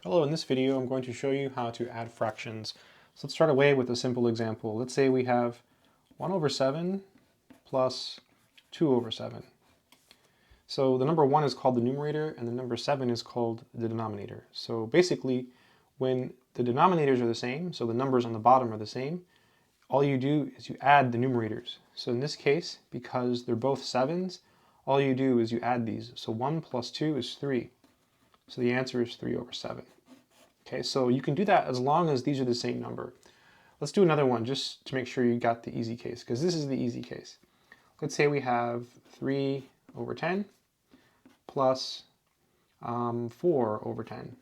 Hello, in this video I'm going to show you how to add fractions. So let's start away with a simple example. Let's say we have 1 over 7 plus 2 over 7. So the number 1 is called the numerator and the number 7 is called the denominator. So basically when the denominators are the same, so the numbers on the bottom are the same, all you do is you add the numerators. So in this case, because they're both 7s, all you do is you add these. So 1 plus 2 is 3. So the answer is 3 over 7. Okay, so you can do that as long as these are the same number. Let's do another one just to make sure you got the easy case, because this is the easy case. Let's say we have 3 over 10 plus 4 over 10.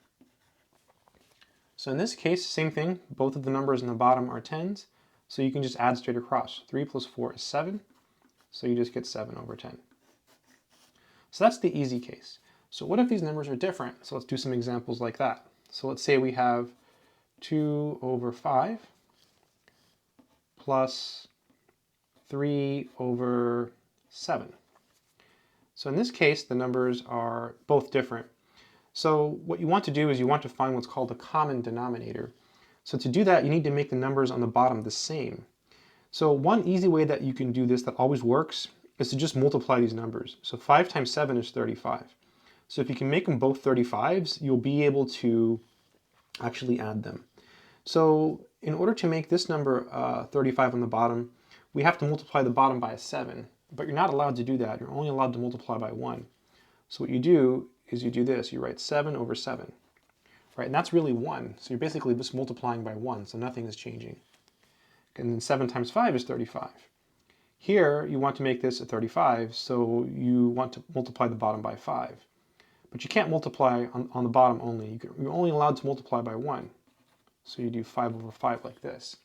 So in this case, same thing. Both of the numbers in the bottom are 10s, so you can just add straight across. 3 plus 4 is 7, so you just get 7 over 10. So that's the easy case. So what if these numbers are different? So let's do some examples like that. So let's say we have 2 over 5 plus 3 over 7. So in this case, the numbers are both different. So what you want to do is you want to find what's called a common denominator. So to do that, you need to make the numbers on the bottom the same. So one easy way that you can do this that always works is to just multiply these numbers. So 5 times 7 is 35. So if you can make them both 35s, you'll be able to actually add them. So in order to make this number 35 on the bottom, we have to multiply the bottom by a 7. But you're not allowed to do that. You're only allowed to multiply by 1. So what you do is you do this. You write 7 over 7. Right? And that's really 1. So you're basically just multiplying by 1, so nothing is changing. And then 7 times 5 is 35. Here, you want to make this a 35, so you want to multiply the bottom by 5. But you can't multiply on the bottom only. You're only allowed to multiply by 1. So you do 5 over 5 like this.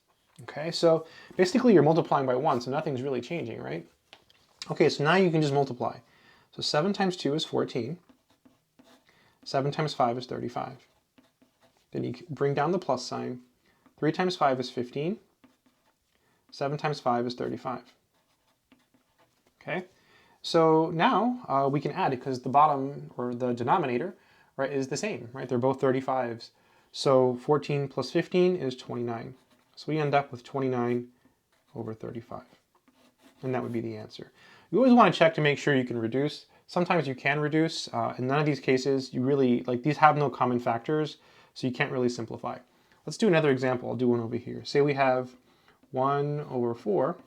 Okay, so basically you're multiplying by 1, so nothing's really changing, right? Okay, so now you can just multiply. So 7 times 2 is 14. 7 times 5 is 35. Then you bring down the plus sign. 3 times 5 is 15. 7 times 5 is 35. Okay? So now we can add it because the bottom, or the denominator, right, is the same, right? They're both 35s. So 14 plus 15 is 29. So we end up with 29 over 35. And that would be the answer. You always want to check to make sure you can reduce. Sometimes you can reduce. In none of these cases, you really, these have no common factors, so you can't really simplify. Let's do another example. I'll do one over here. Say we have 1 over 4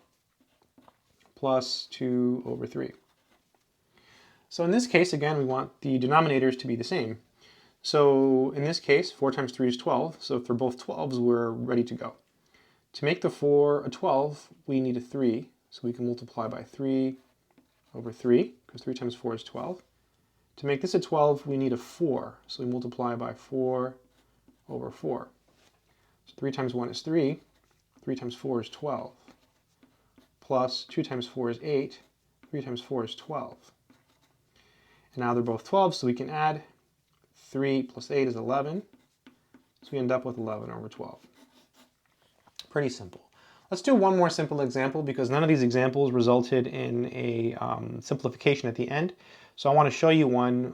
plus 2 over 3. So in this case, again, we want the denominators to be the same. So in this case, 4 times 3 is 12. So if they're both 12s, we're ready to go. To make the 4 a 12, we need a 3. So we can multiply by 3 over 3, because 3 times 4 is 12. To make this a 12, we need a 4. So we multiply by 4 over 4. So 3 times 1 is 3. 3 times 4 is 12. Plus 2 times 4 is 8. 3 times 4 is 12. And now they're both 12, so we can add 3 plus 8 is 11. So we end up with 11 over 12. Pretty simple. Let's do one more simple example because none of these examples resulted in a simplification at the end. So I want to show you one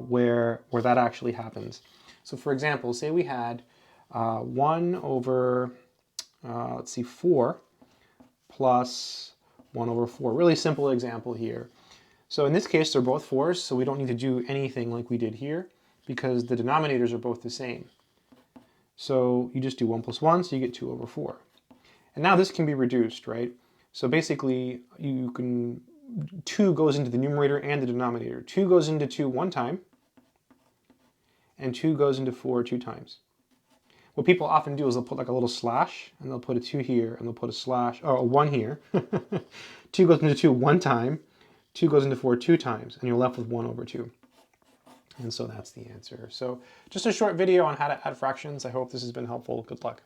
where that actually happens. So for example, say we had 1 over, 4 plus 1 over 4. Really simple example here. So in this case, they're both 4s, so we don't need to do anything like we did here because the denominators are both the same. So you just do 1 plus 1, so you get 2 over 4. And now this can be reduced, right? So basically, 2 goes into the numerator and the denominator. 2 goes into 2 one time, and 2 goes into 4 two times. What people often do is they'll put like a little slash, and they'll put a 2 here, and they'll put a slash, or a 1 here. 2 goes into 2 one time, 2 goes into 4 two times, and you're left with 1 over 2. And so that's the answer. So just a short video on how to add fractions. I hope this has been helpful. Good luck.